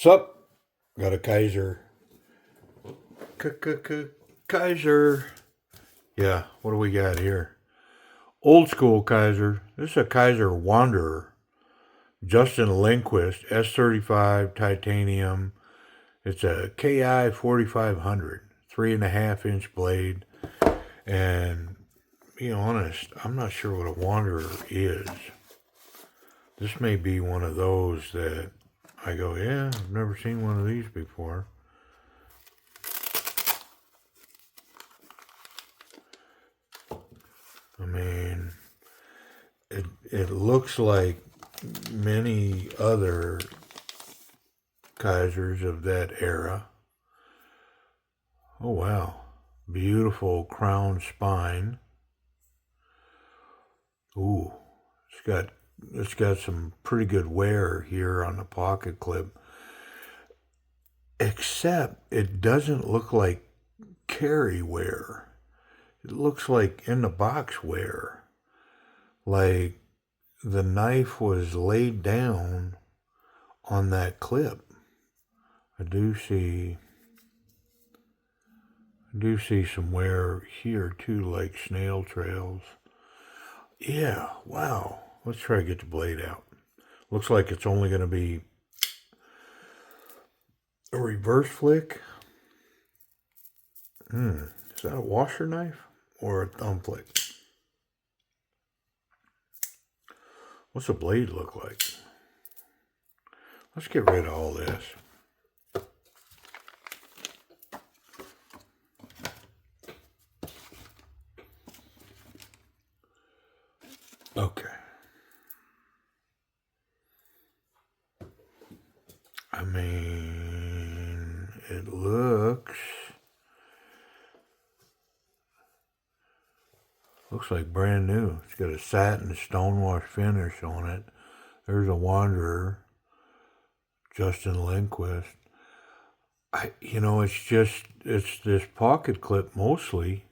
Sup? Got a Kizer. Kizer. Yeah, what do we got here? Old school Kizer. This is a Kizer Wanderer. Justin Lindquist, S35 titanium. It's a KI 4500, 3.5 inch blade. And be honest, I'm not sure what a Wanderer is. This may be one of those that I go, yeah, I've never seen one of these before. I mean, it looks like many other Kizers of that era. Oh wow, beautiful crown spine. Ooh, it's got some pretty good wear here on the pocket clip. Except it doesn't look like carry wear. It looks like in the box wear. Like the knife was laid down on that clip. I do see some wear here too, like snail trails. Yeah, wow. Let's try to get the blade out. Looks like it's only going to be a reverse flick. Is that a washer knife or a thumb flick? What's the blade look like? Let's get rid of all this. Okay. I mean, it looks like brand new. It's got a satin stonewash finish on it. There's a Wanderer, Justin Lindquist. It's this pocket clip mostly.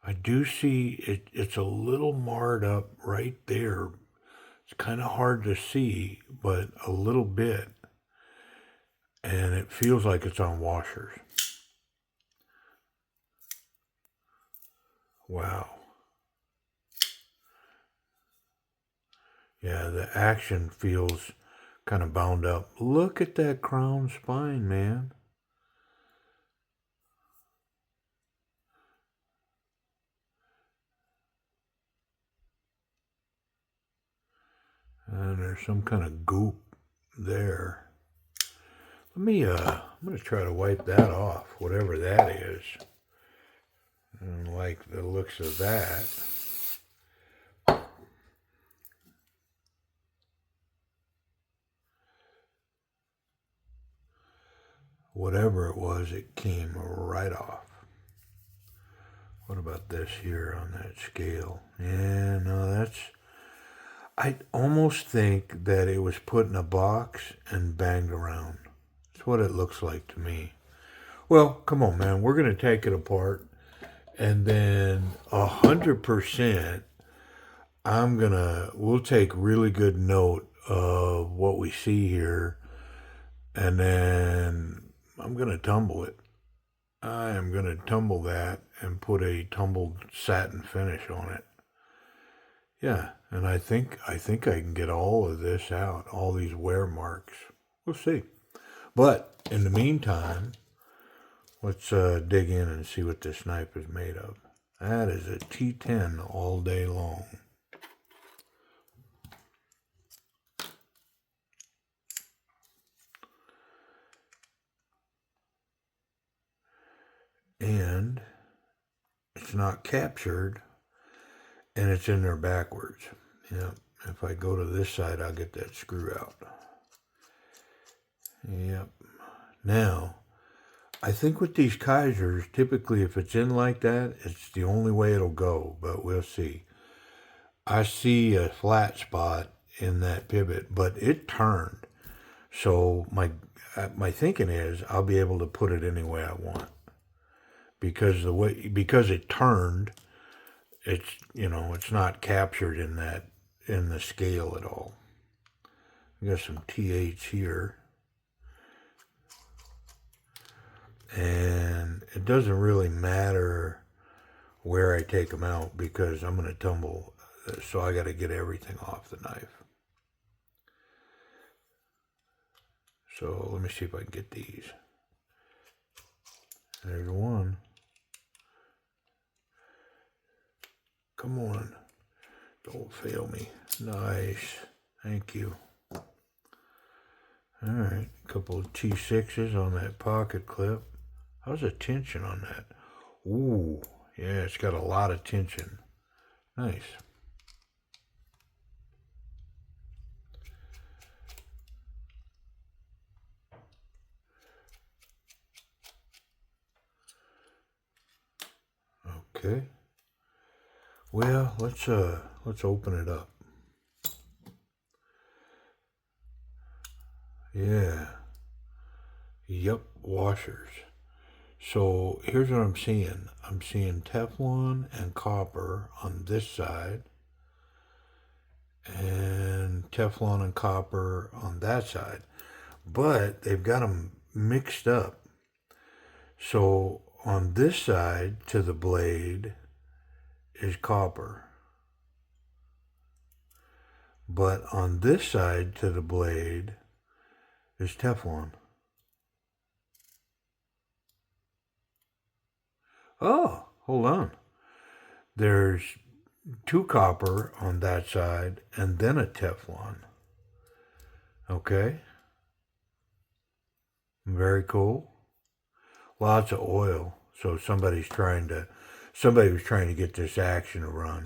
I do see it's a little marred up right there. It's kind of hard to see, but a little bit. And it feels like it's on washers. Wow. Yeah, the action feels kind of bound up. Look at that crown spine, man. And there's some kind of goop there. I'm going to try to wipe that off, whatever that is. And like the looks of that. Whatever it was, it came right off. What about this here on that scale? Yeah, no, I almost think that it was put in a box and banged around. That's what it looks like to me. Well, come on, man. We're going to take it apart. And then 100%, we'll take really good note of what we see here. And then I'm going to tumble it. I am going to tumble that and put a tumbled satin finish on it. Yeah, and I think I can get all of this out, all these wear marks. We'll see. But in the meantime, let's dig in and see what this knife is made of. That is a T10 all day long. And it's not captured, and it's in there backwards. Yeah, if I go to this side, I'll get that screw out. Yep. Now, I think with these Kizers, typically if it's in like that, it's the only way it'll go, but we'll see. I see a flat spot in that pivot, but it turned. So my thinking is I'll be able to put it any way I want. Because it turned, it's not captured in the scale at all. We got some TH here. And it doesn't really matter where I take them out because I'm going to tumble. So I got to get everything off the knife. So let me see if I can get these. There's one. Come on. Don't fail me. Nice. Thank you. Alright. A couple of T6s on that pocket clip. How's the tension on that? Ooh. Yeah, it's got a lot of tension. Nice. Okay. Well, let's open it up. Yeah. Yep, washers. So here's what I'm seeing. I'm seeing Teflon and copper on this side, and Teflon and copper on that side. But they've got them mixed up. So on this side to the blade is copper. But on this side to the blade is Teflon. Oh, hold on. There's 2 copper on that side and then a Teflon. Okay. Very cool. Lots of oil. So somebody was trying to get this action to run.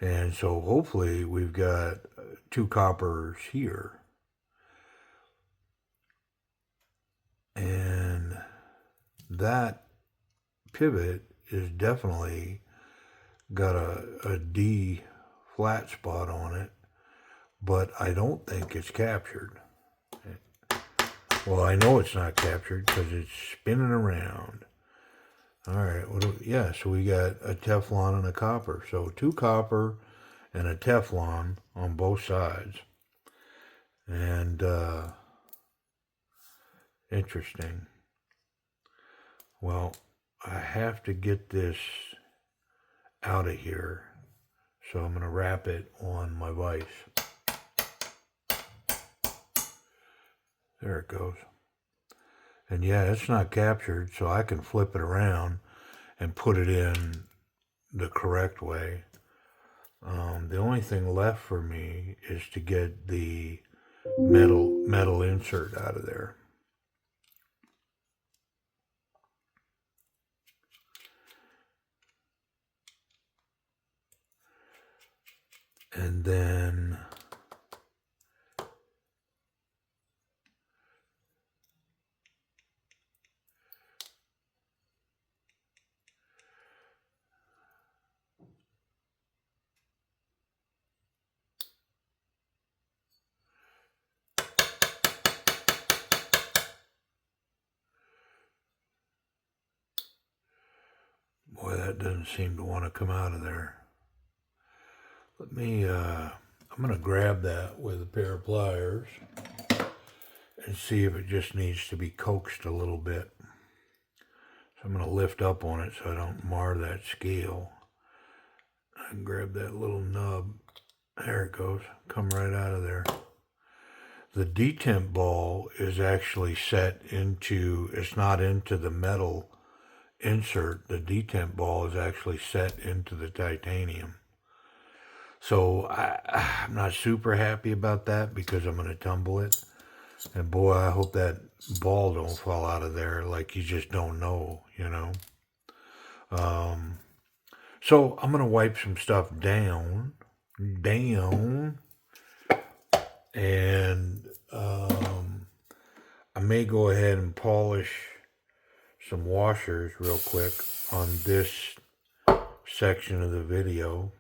And so hopefully we've got 2 coppers here. And that pivot is definitely got a D flat spot on it, but I don't think it's captured. Well, I know it's not captured because it's spinning around. All right, yeah, so we got a Teflon and a copper. So 2 copper and a Teflon on both sides. And interesting. Well, I have to get this out of here. So I'm going to wrap it on my vise. There it goes. And yeah, it's not captured, so I can flip it around and put it in the correct way. The only thing left for me is to get the metal insert out of there. And then boy, that doesn't seem to want to come out of there. Let me, I'm going to grab that with a pair of pliers and see if it just needs to be coaxed a little bit. So I'm going to lift up on it so I don't mar that scale. And grab that little nub. There it goes. Come right out of there. The detemp ball is actually set into, it's not into the metal insert. The detemp ball is actually set into the titanium. So I'm not super happy about that because I'm going to tumble it. And boy, I hope that ball don't fall out of there like you just don't know, you know. So I'm going to wipe some stuff down. And I may go ahead and polish some washers real quick on this section of the video.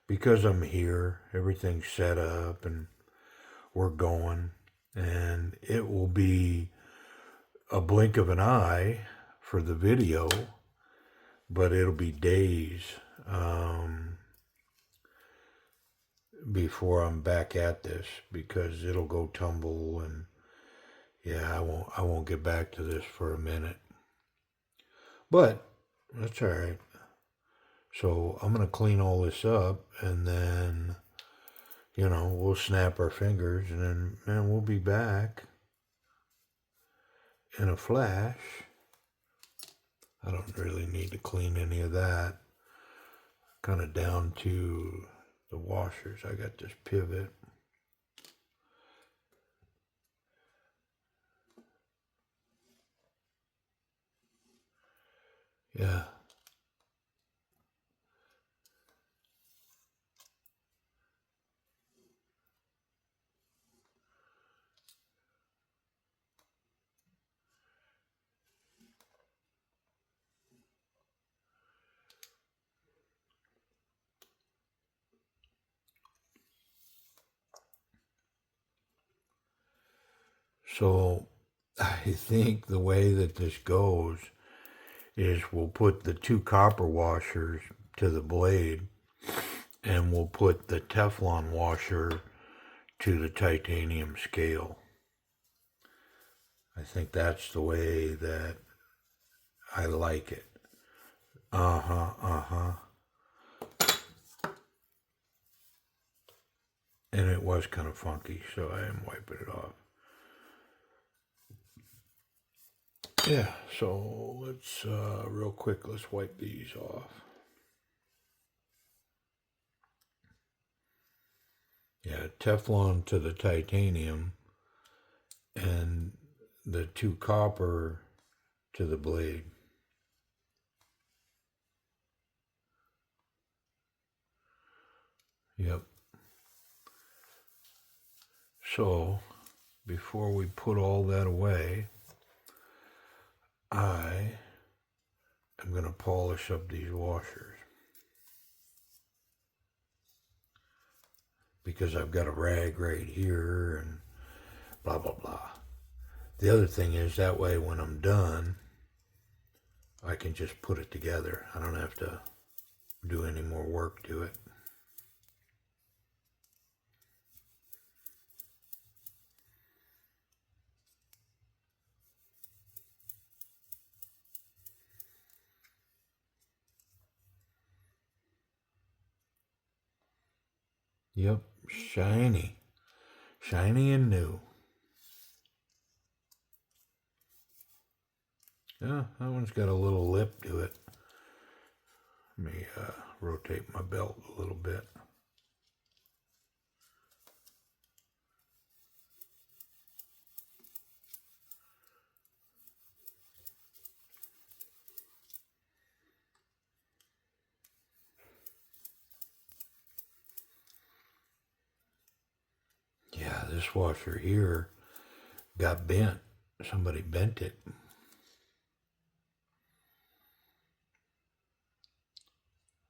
Because I'm here, everything's set up and we're going. And it will be a blink of an eye for the video, but it'll be days before I'm back at this because it'll go tumble and Yeah, I won't get back to this for a minute. But that's all right. So I'm gonna clean all this up, and then we'll snap our fingers, and then man, we'll be back in a flash. I don't really need to clean any of that. Kind of down to the washers. I got this pivot. Yeah. So I think the way that this goes is we'll put the two copper washers to the blade, and we'll put the Teflon washer to the titanium scale. I think that's the way that I like it. Uh-huh, uh-huh. And it was kind of funky, so I am wiping it off. Yeah, so let's, real quick, let's wipe these off. Yeah, Teflon to the titanium, and the two copper to the blade. Yep. So, before we put all that away, I am going to polish up these washers. Because I've got a rag right here and blah, blah, blah. The other thing is that way when I'm done, I can just put it together. I don't have to do any more work to it. Yep, shiny. Shiny and new. Yeah, that one's got a little lip to it. Let me rotate my belt a little bit. Yeah, this washer here got bent. Somebody bent it.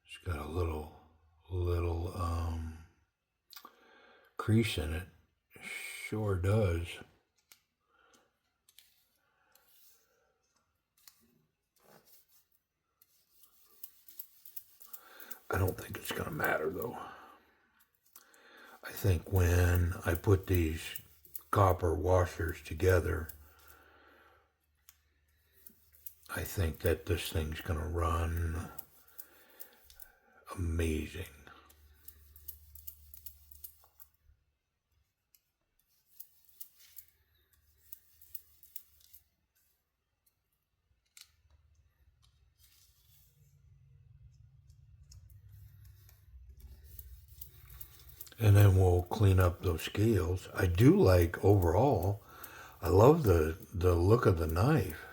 It's got a little crease in it. Sure does. I don't think it's going to matter though. I think when I put these copper washers together, I think that this thing's going to run amazing. And then we'll clean up those scales. I do like overall, I love the look of the knife.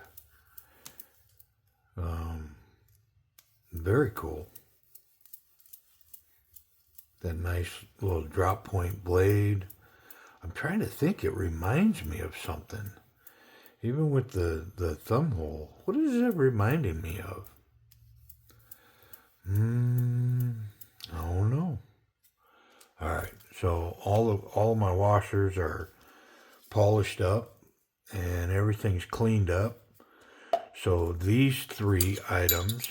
Very cool. That nice little drop point blade. I'm trying to think, it reminds me of something. Even with the thumb hole. What is it reminding me of? I don't know. All right, so all of my washers are polished up and everything's cleaned up. So these three items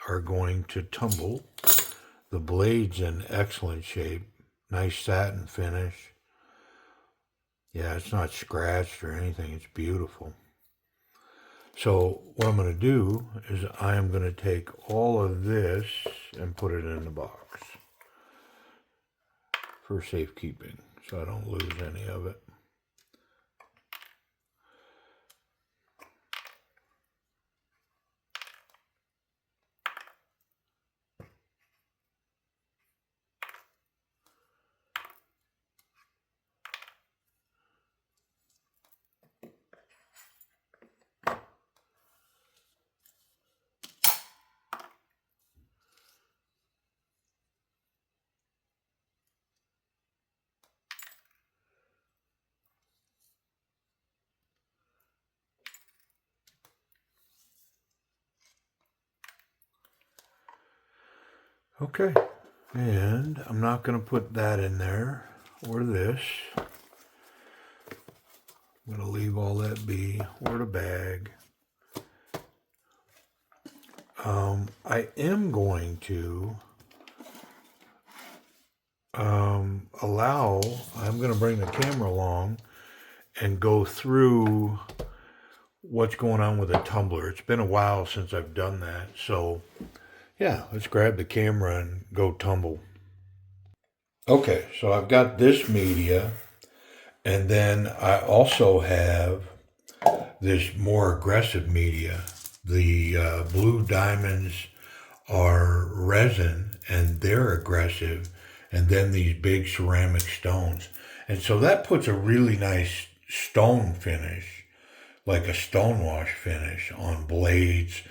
are going to tumble. The blade's in excellent shape, nice satin finish. Yeah, it's not scratched or anything. It's beautiful. So what I'm going to do is I am going to take all of this and put it in the box for safekeeping so I don't lose any of it. Okay, and I'm not going to put that in there or this. I'm going to leave all that be, or the bag. I am going to I'm going to bring the camera along and go through what's going on with the tumbler. It's been a while since I've done that, so yeah, let's grab the camera and go tumble. Okay, so I've got this media, and then I also have this more aggressive media. The blue diamonds are resin, and they're aggressive, and then these big ceramic stones. And so that puts a really nice stone finish, like a stonewash finish on blades,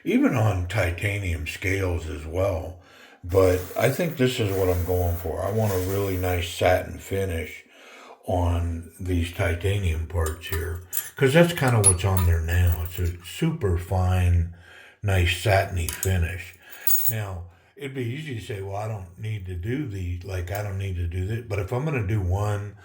even on titanium scales as well. But I think this is what I'm going for. I want a really nice satin finish on these titanium parts here, because that's kind of what's on there now. It's a super fine, nice satiny finish. Now, it'd be easy to say, well, I don't need to do I don't need to do this. But if I'm going to do one,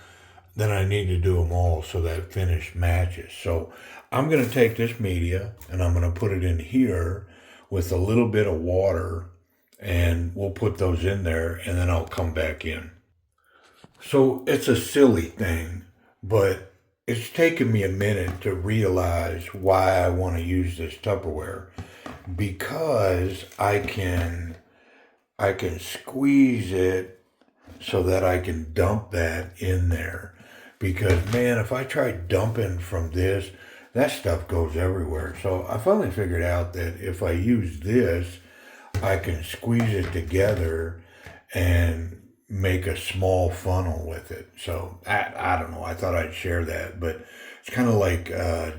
then I need to do them all so that finish matches. So I'm going to take this media and I'm going to put it in here with a little bit of water, and we'll put those in there, and then I'll come back in. So it's a silly thing, but it's taken me a minute to realize why I want to use this Tupperware, because I can squeeze it so that I can dump that in there. Because man, if I try dumping from this, that stuff goes everywhere. So I finally figured out that if I use this, I can squeeze it together and make a small funnel with it. So I don't know. I thought I'd share that, but it's kind of like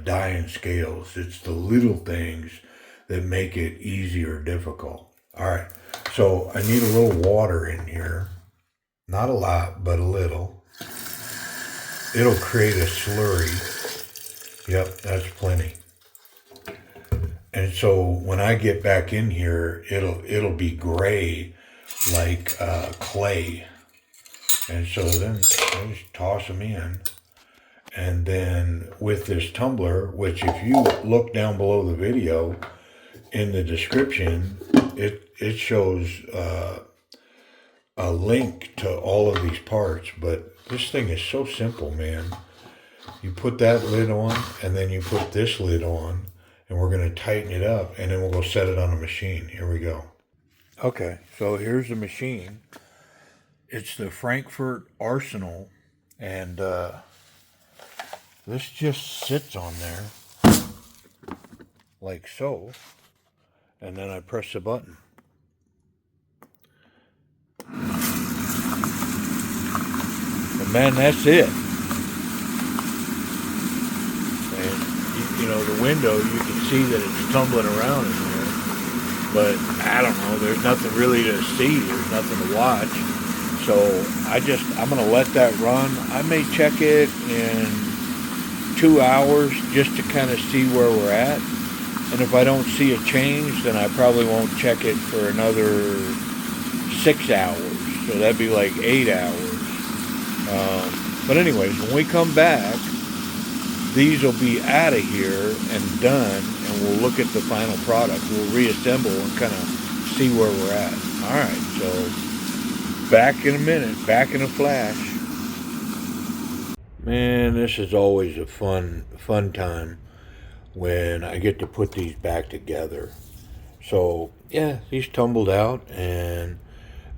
dyeing scales. It's the little things that make it easy or difficult. All right. So I need a little water in here. Not a lot, but a little. It'll create a slurry. Yep, that's plenty. And so when I get back in here, it'll be gray like clay. And so then I just toss them in. And then with this tumbler, which if you look down below the video, in the description, it shows a link to all of these parts. But this thing is so simple, man. You put that lid on, and then you put this lid on, and we're going to tighten it up, and then we'll go set it on a machine. Here we go. Okay, so here's the machine. It's the Frankfurt Arsenal, and this just sits on there like so, and then I press the button. And man, that's it. And you know, the window, you can see that it's tumbling around in there, but I don't know, there's nothing really to see, there's nothing to watch. So I'm going to let that run. I may check it in 2 hours just to kind of see where we're at. And if I don't see a change, then I probably won't check it for another 6 hours. So that'd be like 8 hours. But anyways, when we come back, these will be out of here and done, and we'll look at the final product. We'll reassemble and kind of see where we're at. All right, so back in a minute, back in a flash. Man, this is always a fun time when I get to put these back together. So, yeah, these tumbled out and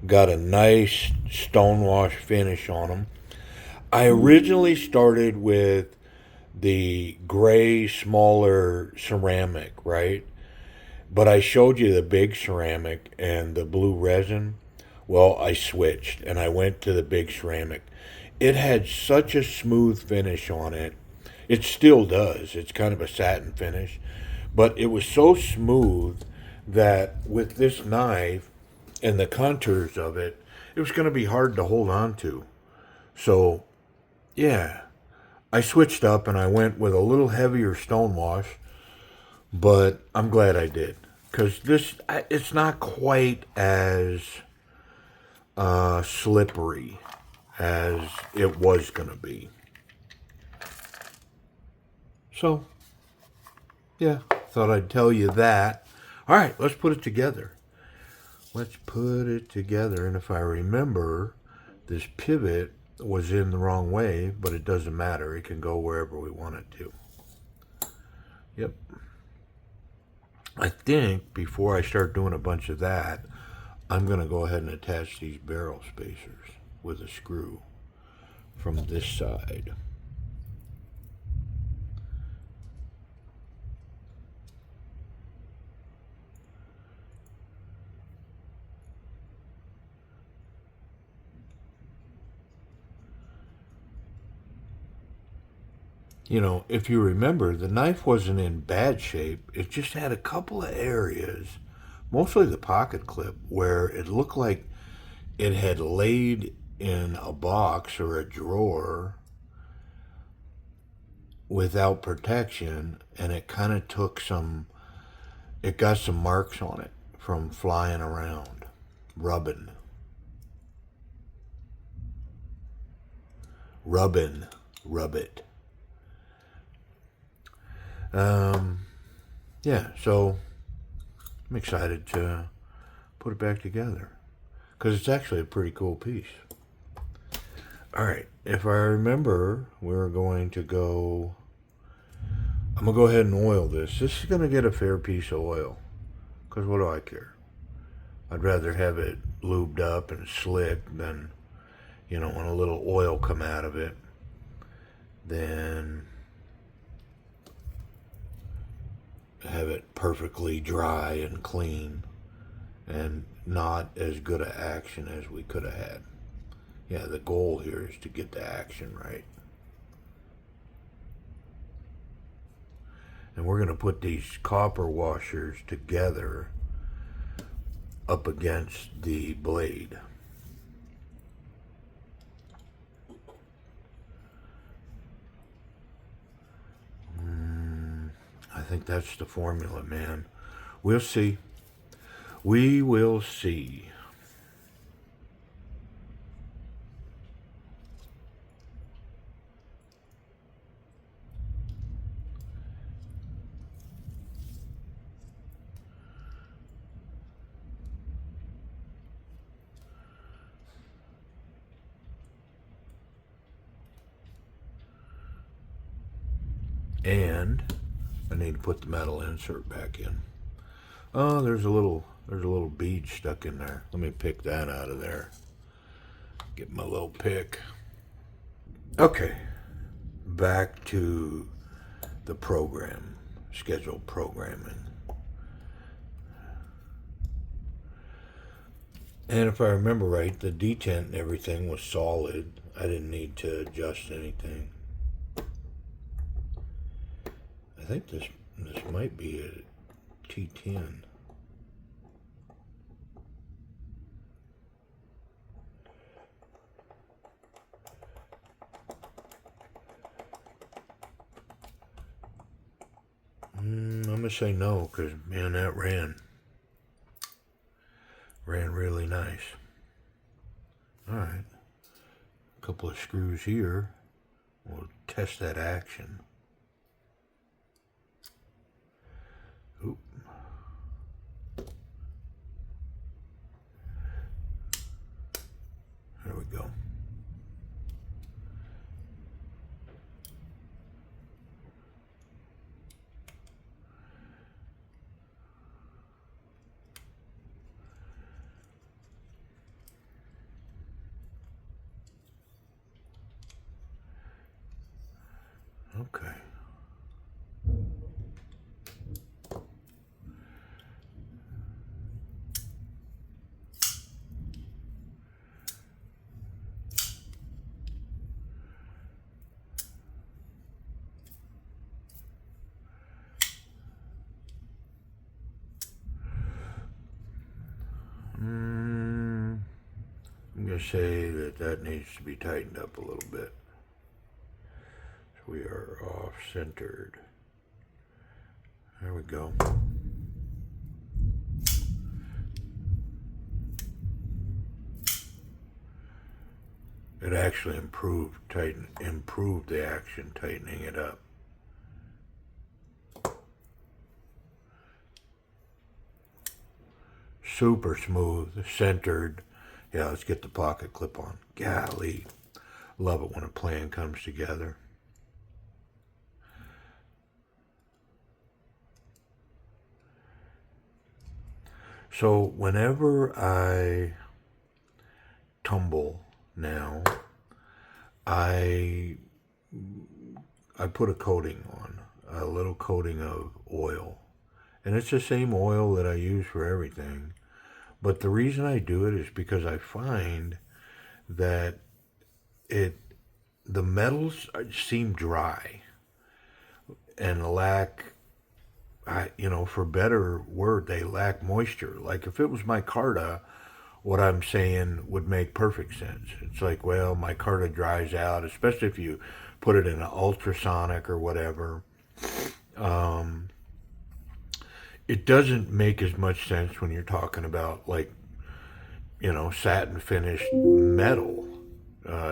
got a nice stonewash finish on them. I originally started with the gray, smaller ceramic, right? But I showed you the big ceramic and the blue resin. Well, I switched and I went to the big ceramic. It had such a smooth finish on it. It still does. It's kind of a satin finish. But it was so smooth that with this knife and the contours of it, it was going to be hard to hold on to. So, yeah, I switched up and I went with a little heavier stonewash, but I'm glad I did because it's not quite as slippery as it was going to be. So, yeah, thought I'd tell you that. All right, let's put it together. Let's put it together. And if I remember, this pivot was in the wrong way, but it doesn't matter. It can go wherever we want it to. Yep. I think before I start doing a bunch of that, I'm going to go ahead and attach these barrel spacers with a screw from this side. You know, if you remember, the knife wasn't in bad shape. It just had a couple of areas, mostly the pocket clip, where it looked like it had laid in a box or a drawer without protection, and it kind of it got some marks on it from flying around, rubbing, rubbing, rub it. Um, yeah, so I'm excited to put it back together because it's actually a pretty cool piece. All right, if I remember, we're going to go. I'm gonna go ahead and oil this. This is gonna get a fair piece of oil because what do I care? I'd rather have it lubed up and slick than, when a little oil come out of it, than have it perfectly dry and clean and not as good a action as we could have had. Yeah, the goal here is to get the action right. And we're going to put these copper washers together up against the blade. I think that's the formula, man. We'll see. We will see. And I need to put the metal insert back in. Oh, there's a little bead stuck in there. Let me pick that out of there. Get my little pick. Okay, back to the program, scheduled programming. And if I remember right, the detent and everything was solid. I didn't need to adjust anything. I think this might be a T10. I'm gonna say no, because man, that ran really nice. All right, a couple of screws here. We'll test that action. Oop. There we go. Okay. I'm going to say that needs to be tightened up a little bit. So we are off centered. There we go. It actually improved the action, tightening it up. Super smooth, centered. Yeah, let's get the pocket clip on. Golly, love it when a plan comes together. So whenever I tumble now, I put a coating on, a little coating of oil. And it's the same oil that I use for everything. But the reason I do it is because I find that the metals seem dry and lack, for better word, they lack moisture. Like if it was micarta, what I'm saying would make perfect sense. It's like, well, micarta dries out, especially if you put it in an ultrasonic or whatever. It doesn't make as much sense when you're talking about like, satin finished metal,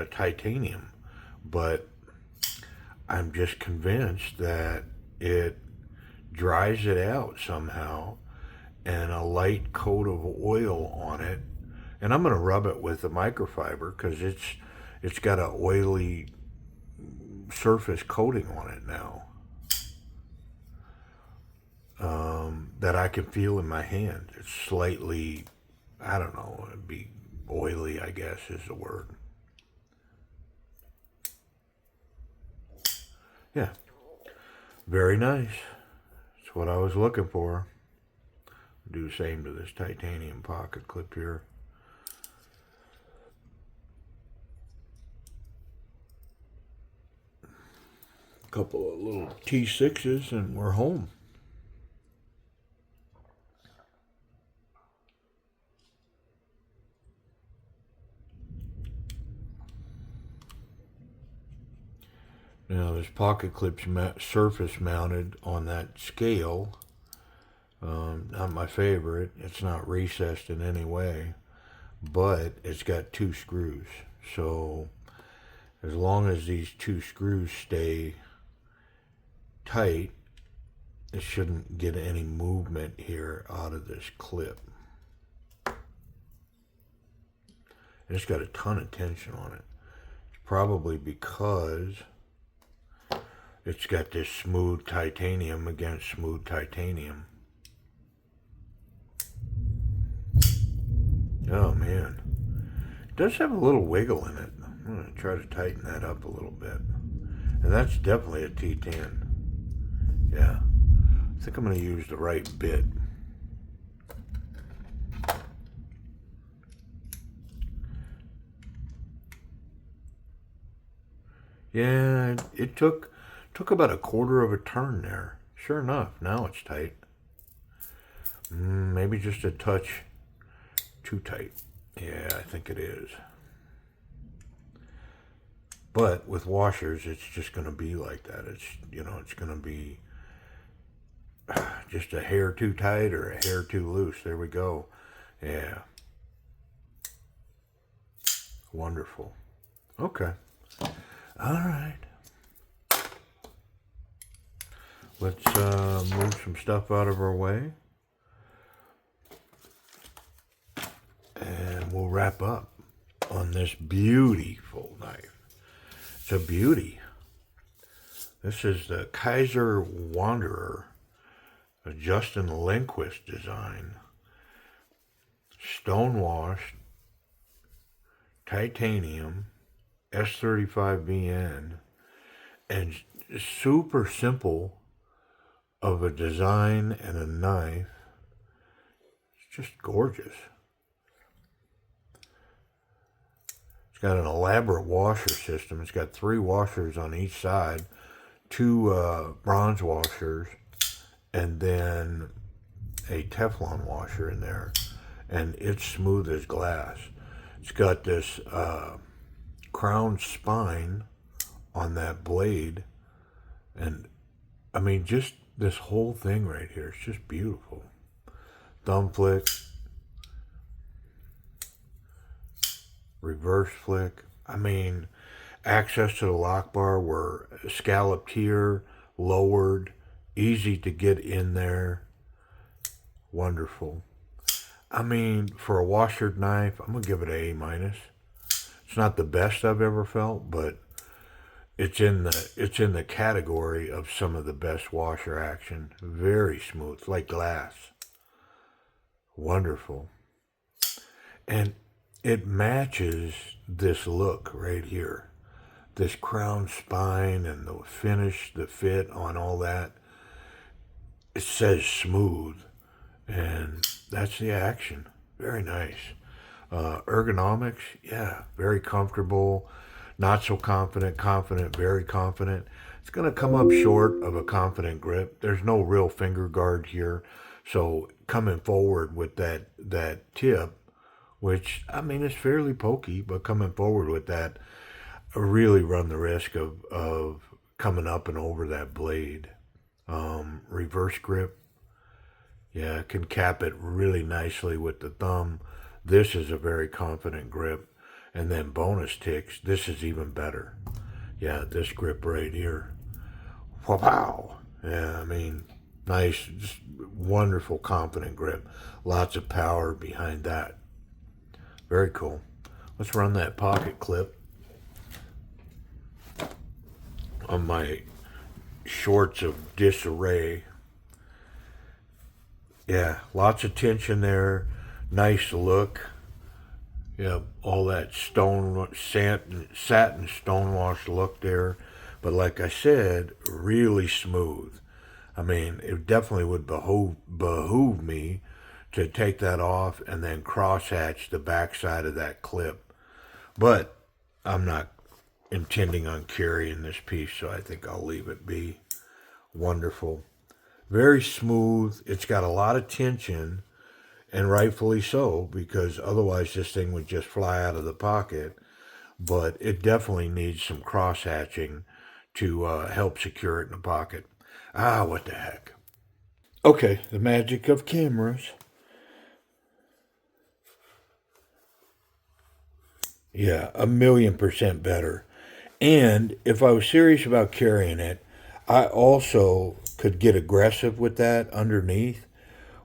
titanium. But I'm just convinced that it dries it out somehow, and a light coat of oil on it. And I'm going to rub it with a microfiber because it's got an oily surface coating on it now, that I can feel in my hand. It's slightly, I don't know, it'd be oily, I guess is the word. Yeah, very nice. That's what I was looking for. Do the same to this titanium pocket clip here. A couple of little T6s and we're home. Now this pocket clip's surface mounted on that scale. Not my favorite. It's not recessed in any way, but it's got 2 screws. So as long as these 2 screws stay tight, it shouldn't get any movement here out of this clip. And it's got a ton of tension on it. It's probably because it's got this smooth titanium against smooth titanium. Oh man, it does have a little wiggle in it. I'm going to try to tighten that up a little bit. And that's definitely a T10. Yeah, I think I'm going to use the right bit. Yeah, it took about a quarter of a turn there. Sure enough, now it's tight. Maybe just a touch too tight. Yeah, I think it is. But with washers, it's just going to be like that. It's going to be just a hair too tight or a hair too loose. There we go. Yeah. Wonderful. Okay. All right. Let's move some stuff out of our way. And we'll wrap up on this beautiful knife. It's a beauty. This is the Kizer Wanderer, a Justin Lindquist design. Stonewashed, titanium, S35VN, and super simple of a design and a knife. It's just gorgeous. It's got an elaborate washer system. It's got 3 washers on each side, 2 bronze washers, and then a Teflon washer in there. And it's smooth as glass. It's got this crown spine on that blade. And I mean, just this whole thing right here, it's just beautiful. Thumb flick, reverse flick. I mean, access to the lock bar were scalloped here, lowered, easy to get in there. Wonderful. I mean, for a washered knife, I'm gonna give it an A-. It's not the best I've ever felt, but it's in the category of some of the best washer action. Very smooth, like glass. Wonderful. And it matches this look right here. This crown spine and the finish, the fit on all that. It says smooth, and that's the action. Very nice. Ergonomics, yeah, very comfortable. Not so confident, confident, very confident. It's going to come up short of a confident grip. There's no real finger guard here. So coming forward with that tip, which, I mean, is fairly pokey, but coming forward with that, I really run the risk of coming up and over that blade. Reverse grip, yeah, can cap it really nicely with the thumb. This is a very confident grip. And then bonus ticks, this is even better. Yeah, this grip right here. Wow. Yeah, I mean, nice, just wonderful, confident grip. Lots of power behind that. Very cool. Let's run that pocket clip on my shorts of disarray. Yeah, lots of tension there. Nice look. Yeah, all that satin stonewash look there. But like I said, really smooth. I mean, it definitely would behoove me to take that off and then crosshatch the backside of that clip. But I'm not intending on carrying this piece, so I think I'll leave it be. Wonderful. Very smooth. It's got a lot of tension. And rightfully so, because otherwise this thing would just fly out of the pocket. But it definitely needs some cross-hatching to help secure it in the pocket. Ah, what the heck. Okay, the magic of cameras. Yeah, 1,000,000% better. And if I was serious about carrying it, I also could get aggressive with that underneath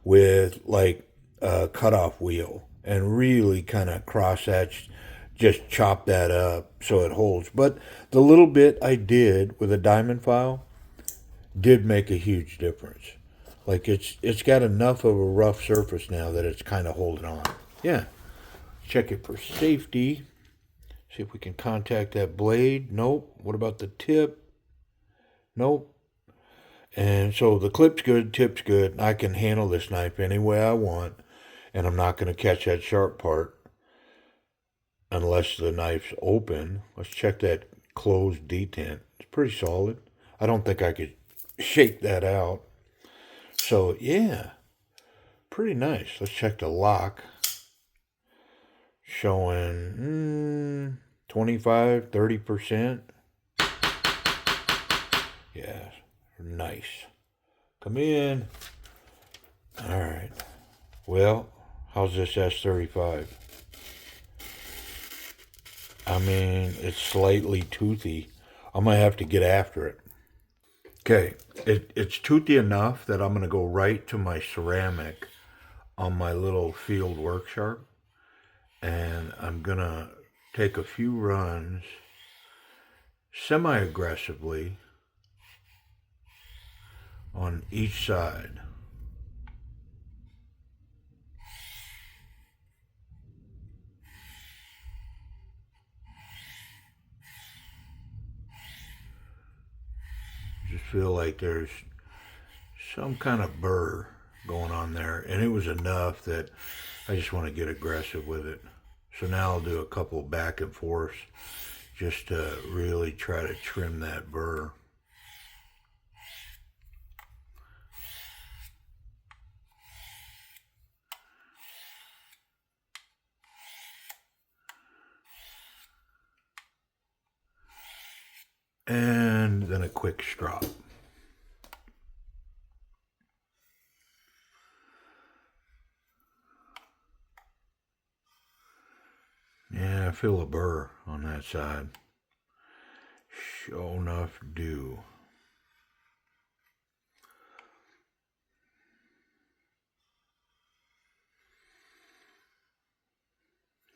with like a cutoff wheel and really kind of cross-hatch, just chop that up so it holds. But the little bit I did with a diamond file did make a huge difference. Like it's got enough of a rough surface now that it's kind of holding on. Yeah, check it for safety. See if we can contact that blade. Nope. What about the tip? Nope. And so the clip's good, tip's good. I can handle this knife any way I want, and I'm not going to catch that sharp part unless the knife's open. Let's check that closed detent. It's pretty solid. I don't think I could shake that out. So, yeah, pretty nice. Let's check the lock. Showing 25, 30%. Yeah, nice. Come in. All right. Well, how's this S35? I mean, it's slightly toothy. I'm going to have to get after it. Okay, it's toothy enough that I'm going to go right to my ceramic on my little field work sharp. And I'm going to take a few runs semi-aggressively on each side. feel like there's some kind of burr going on there, and it was enough that I just want to get aggressive with it. So now I'll do a couple back and forths just to really try to trim that burr. And then a quick strop. Yeah, I feel a burr on that side. Sure enough do.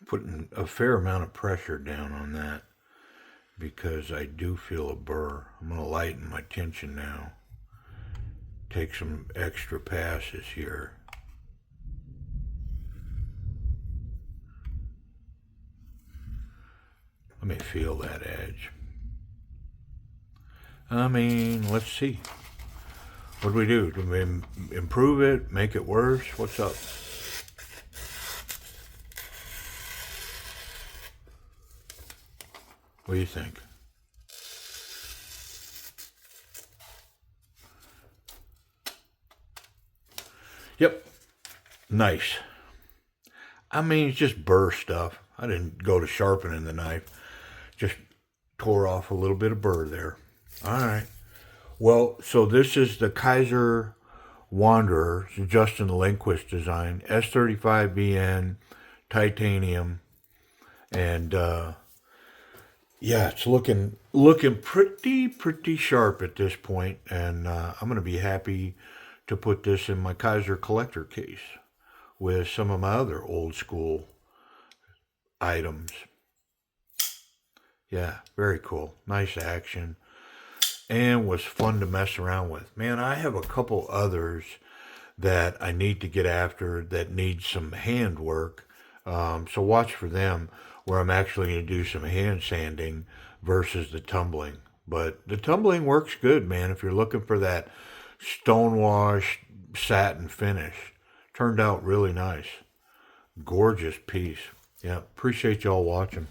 Putting a fair amount of pressure down on that because I do feel a burr. I'm going to lighten my tension now. Take some extra passes here. Let me feel that edge. I mean, let's see. What do we do? Do we improve it? Make it worse? What's up? What do you think? Yep. Nice. I mean, it's just burr stuff. I didn't go to sharpening the knife. Just tore off a little bit of burr there. All right. Well, so this is the Kizer Wanderer, Justin Lindquist design, S35BN, titanium, and yeah, it's looking pretty sharp at this point, and I'm gonna be happy to put this in my Kizer collector case with some of my other old school items. Yeah, very cool. Nice action. And was fun to mess around with. Man, I have a couple others that I need to get after that need some hand work. So watch for them where I'm actually going to do some hand sanding versus the tumbling. But the tumbling works good, man, if you're looking for that stonewash satin finish. Turned out really nice. Gorgeous piece. Yeah, appreciate y'all watching.